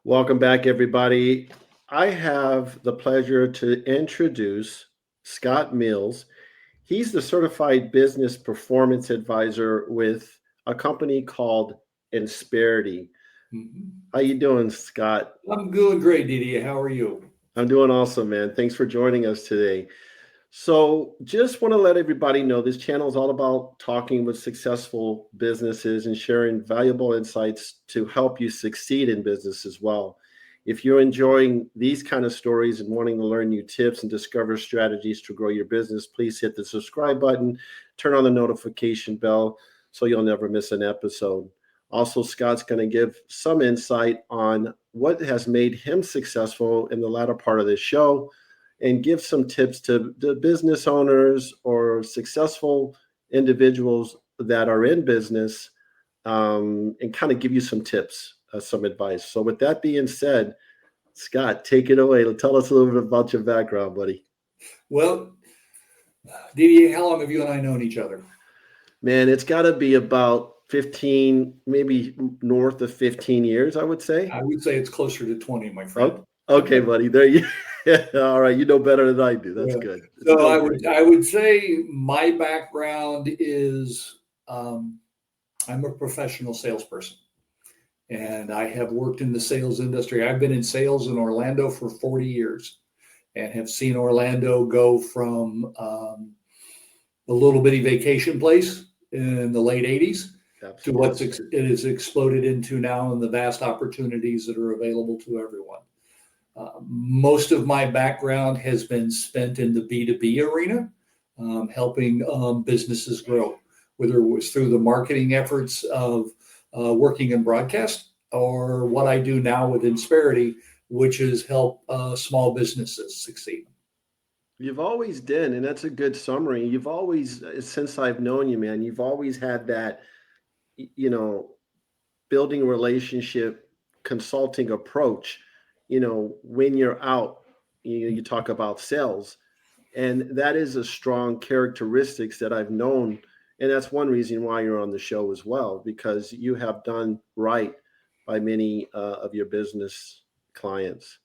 Welcome back, everybody. I have the pleasure to introduce Scott Mills. He's the certified business performance advisor with a company called Insperity. Mhm. How you doing, Scott? I'm doing great, Didier. How are you? I'm doing awesome, man. Thanks for joining us today. So, just want to let everybody know this channel is all about talking with successful businesses and sharing valuable insights to help you succeed in business as well. If you're enjoying these kind of stories and wanting to learn new tips and discover strategies to grow your business, please hit the subscribe button, turn on the notification bell so you'll never miss an episode. Also, Scott's going to give some insight on what has made him successful in the latter part of this show and give some tips to the business owners or successful individuals that are in business, and kind of give you some tips, some advice. So, with that being said, Scott, take it away. Tell us a little bit about your background, buddy. Well, Didier, how long have you and I known each other? Man, it's got to be about 15, maybe north of 15 years, I would say. I would say it's closer to 20, my friend. Oh, okay, buddy. There you. All right, you know better than I do. That's Yeah. good. It's So still I great. would I would say my background is I'm a professional salesperson, and I have worked in the sales industry. I've been in sales in Orlando for 40 years, and have seen Orlando go from a little bitty vacation place in the late 80s to Absolutely. it has exploded into now and the vast opportunities that are available to everyone. Most of my background has been spent in the B2B arena, helping businesses grow, whether it was through the marketing efforts of working in broadcast or what I do now with Insperity, which is help small businesses succeed. You've always done, and that's a good summary. You've always, since I've known you, man, you've always had that, you know, building relationship, consulting approach. When you're out, you talk about sales, and that is a strong characteristics that I've known, and that's one reason why you're on the show as well, because you have done right by many of your business clients.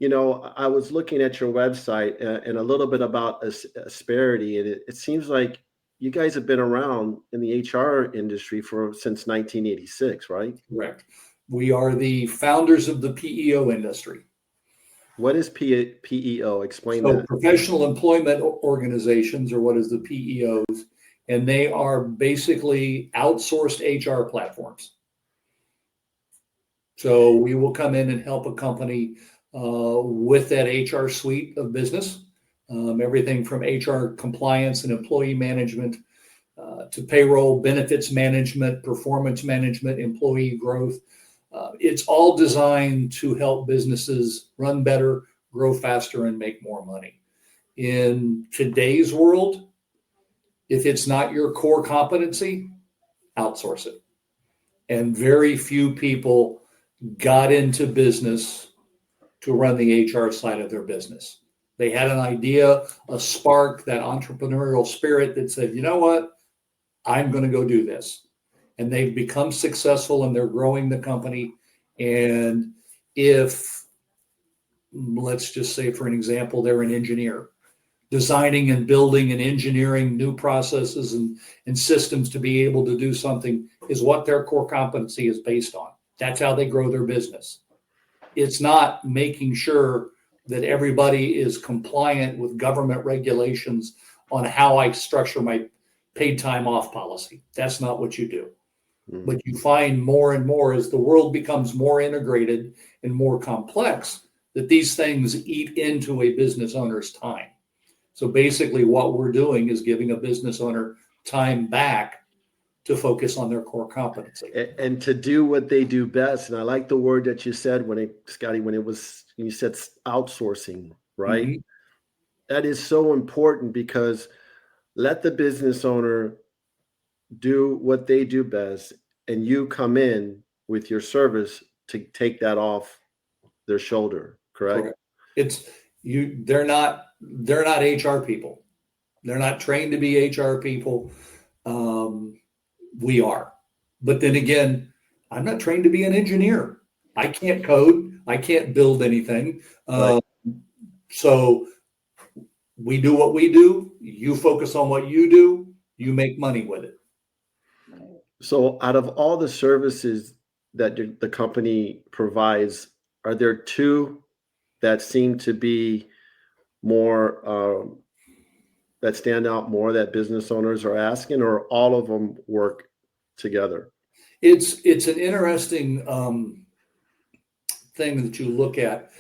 I was looking at your website, and a little bit about Asperity, and it seems like you guys have been around in the HR industry since 1986, right? Correct. We are the founders of the PEO industry. What is PEO? Explain So that. professional employment organizations are what is the PEOs, and they are basically outsourced HR platforms. So we will come in and help a company with that HR suite of business, everything from HR compliance and employee management to payroll, benefits management, performance management, employee growth. It's all designed to help businesses run better, grow faster, and make more money. In today's world, if it's not your core competency, outsource it. And very few people got into business to run the HR side of their business. They had an idea, a spark, that entrepreneurial spirit that said, you know what, I'm going to go do this. And they've become successful and they're growing the company. And if, let's just say, for an example, they're an engineer, designing and building and engineering new processes and systems to be able to do something is what their core competency is based on. That's how they grow their business. It's not making sure that everybody is compliant with government regulations on how I structure my paid time off policy. That's not what you do. Mm. But you find more and more as the world becomes more integrated and more complex that these things eat into a business owner's time. So basically, what we're doing is giving a business owner time back to focus on their core competency. And to do what they do best. And I like the word that you said Scotty, when you said outsourcing, right? Mm-hmm. That is so important, because let the business owner do what they do best, and you come in with your service to take that off their shoulder. Correct? Correct. It's you. They're not HR people. They're not trained to be HR people. We are, but then again, I'm not trained to be an engineer. I can't code. I can't build anything. Right. So we do what we do. You focus on what you do. You make money with it. So out of all the services that the company provides, are there two that seem to be more that stand out more that business owners are asking, or all of them work together? It's an interesting thing that you look at.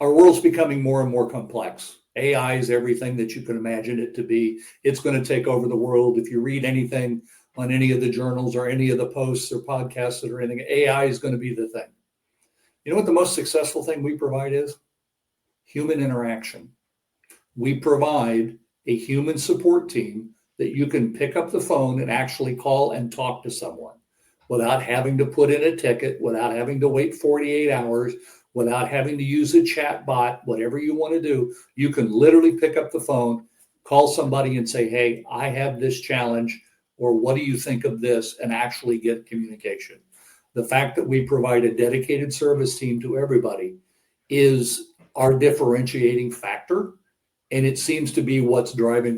Our world's becoming more and more complex. AI is everything that you can imagine it to be. It's going to take over the world. If you read anything on any of the journals or any of the posts or podcasts or anything, AI is going to be the thing. You know what the most successful thing we provide is? Human interaction. We provide a human support team that you can pick up the phone and actually call and talk to someone without having to put in a ticket, without having to wait 48 hours, without having to use a chat bot, whatever you want to do. You can literally pick up the phone, call somebody and say, hey, I have this challenge, or what do you think of this, and actually get communication. The fact that we provide a dedicated service team to everybody is our differentiating factor. And it seems to be what's driving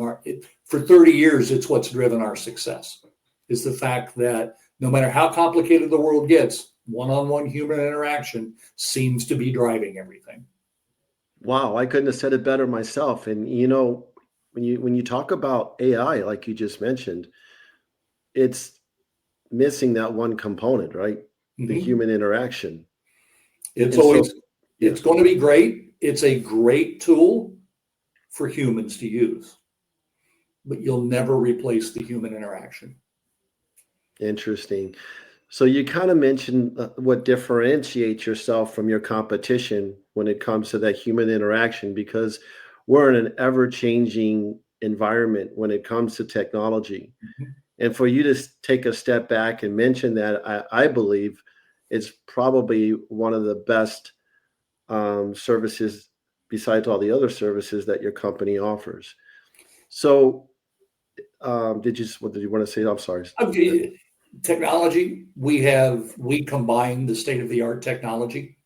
for 30 years, it's what's driven our success, is the fact that no matter how complicated the world gets, one-on-one human interaction seems to be driving everything. Wow, I couldn't have said it better myself. And when you talk about AI, like you just mentioned, it's missing that one component, right? The human interaction. It's And always, so, it's going to be great. It's a great tool for humans to use, but you'll never replace the human interaction. interesting. So you kind of mentioned what differentiates yourself from your competition when it comes to that human interaction, because we're in an ever-changing environment when it comes to technology. Mhm. And for you to take a step back and mention that, I believe it's probably one of the best services besides all the other services that your company offers. So, what did you want to say? I'm sorry. Okay. Technology, we combine the state-of-the-art technology.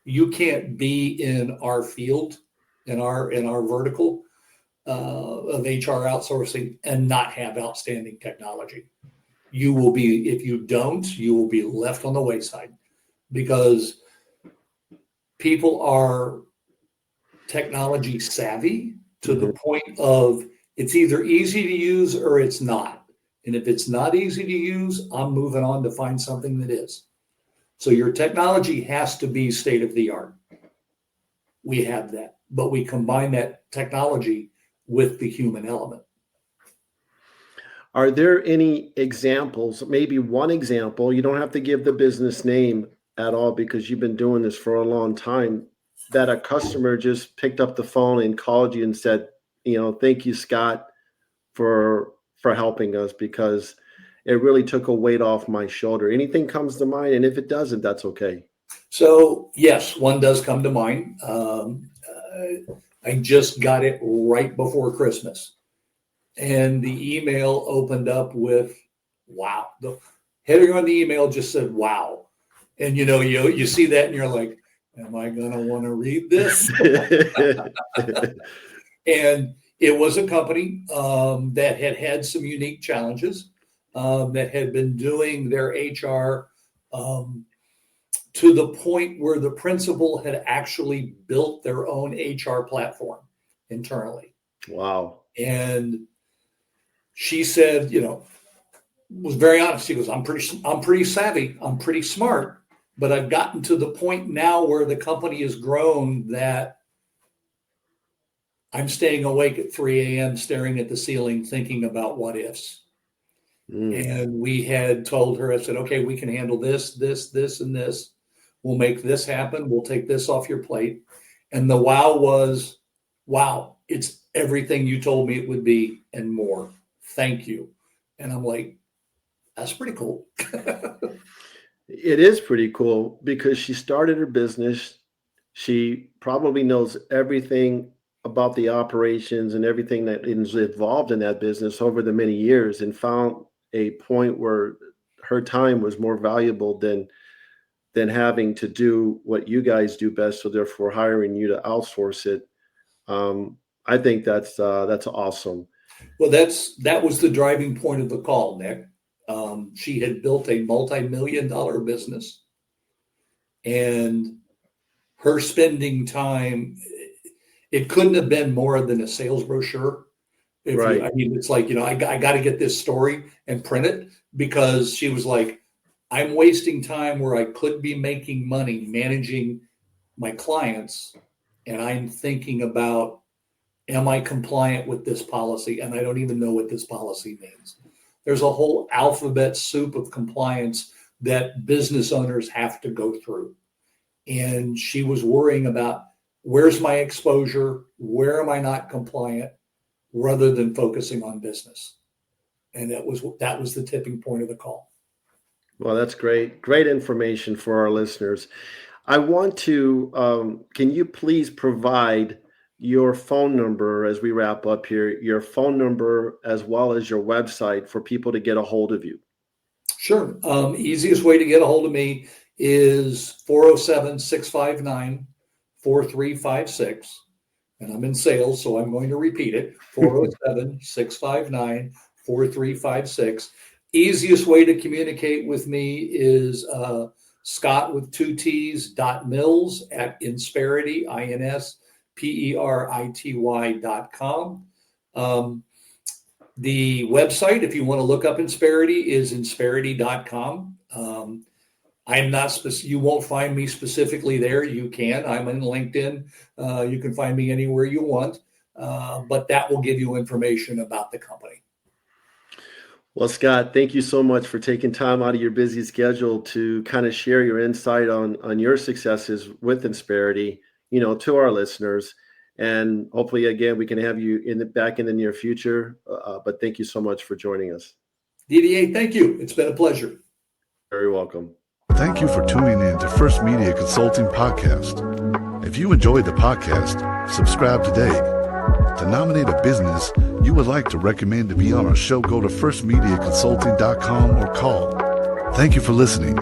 You can't be in our field, in our vertical of HR outsourcing and not have outstanding technology. You will be, if you don't, you will be left on the wayside, because people are technology savvy to the point of it's either easy to use or it's not. And if it's not easy to use, I'm moving on to find something that is. So your technology has to be state of the art. We have that, but we combine that technology with the human element. Are there any examples, maybe one example, you don't have to give the business name at all because you've been doing this for a long time, that a customer just picked up the phone and called you and said, thank you, Scott, for helping us, because it really took a weight off my shoulder. Anything comes to mind? And if it doesn't, that's okay. So yes, one does come to mind. I just got it right before Christmas, and the email opened up with "Wow." The header on the email just said "Wow," and you see that and you're like, "Am I gonna want to read this?" And it was a company that had some unique challenges, that had been doing their HR to the point where the principal had actually built their own HR platform internally. Wow. And she said, was very honest. She goes, I'm pretty savvy. I'm pretty smart, but I've gotten to the point now where the company has grown that I'm staying awake at 3 a.m. staring at the ceiling, thinking about what ifs. And we had told her, I said, okay, we can handle this, and this. We'll make this happen. We'll take this off your plate. And the wow was, wow, it's everything you told me it would be and more. Thank you. And I'm like, that's pretty cool. It is pretty cool because she started her business. She probably knows everything about the operations and everything that is involved in that business over the many years, and found a point where her time was more valuable than than having to do what you guys do best. So therefore hiring you to outsource it. I think that's awesome. Well, that was the driving point of the call, Nick. She had built a multi-million-dollar business, and her spending time, it couldn't have been more than a sales brochure. Right. I mean, it's like, I got to get this story and print it, because she was like, I'm wasting time where I could be making money managing my clients, and I'm thinking about, am I compliant with this policy? And I don't even know what this policy means. There's a whole alphabet soup of compliance that business owners have to go through. And she was worrying about, where's my exposure? Where am I not compliant? Rather than focusing on business. And that was the tipping point of the call. Well, that's great. Great information for our listeners. I want to, can you please provide your phone number as we wrap up here, your phone number as well as your website for people to get a hold of you? Sure. Easiest way to get a hold of me is 407-659-4356. And I'm in sales, so I'm going to repeat it, 407-659-4356. Easiest way to communicate with me is Scott with 2 T's .mills at Insperity, INSPERITY.com. The website, if you want to look up Insperity, is insperity.com. I'm not you won't find me specifically there. You can. I'm in LinkedIn. You can find me anywhere you want, but that will give you information about the company. Well, Scott, thank you so much for taking time out of your busy schedule to kind of share your insight on your successes with Insperity, to our listeners. And hopefully, again, we can have you back in the near future. But thank you so much for joining us. DDA, thank you. It's been a pleasure. Very welcome. Thank you for tuning in to First Media Consulting Podcast. If you enjoyed the podcast, subscribe today. To nominate a business you would like to recommend to be on our show, go to firstmediaconsulting.com or call. Thank you for listening.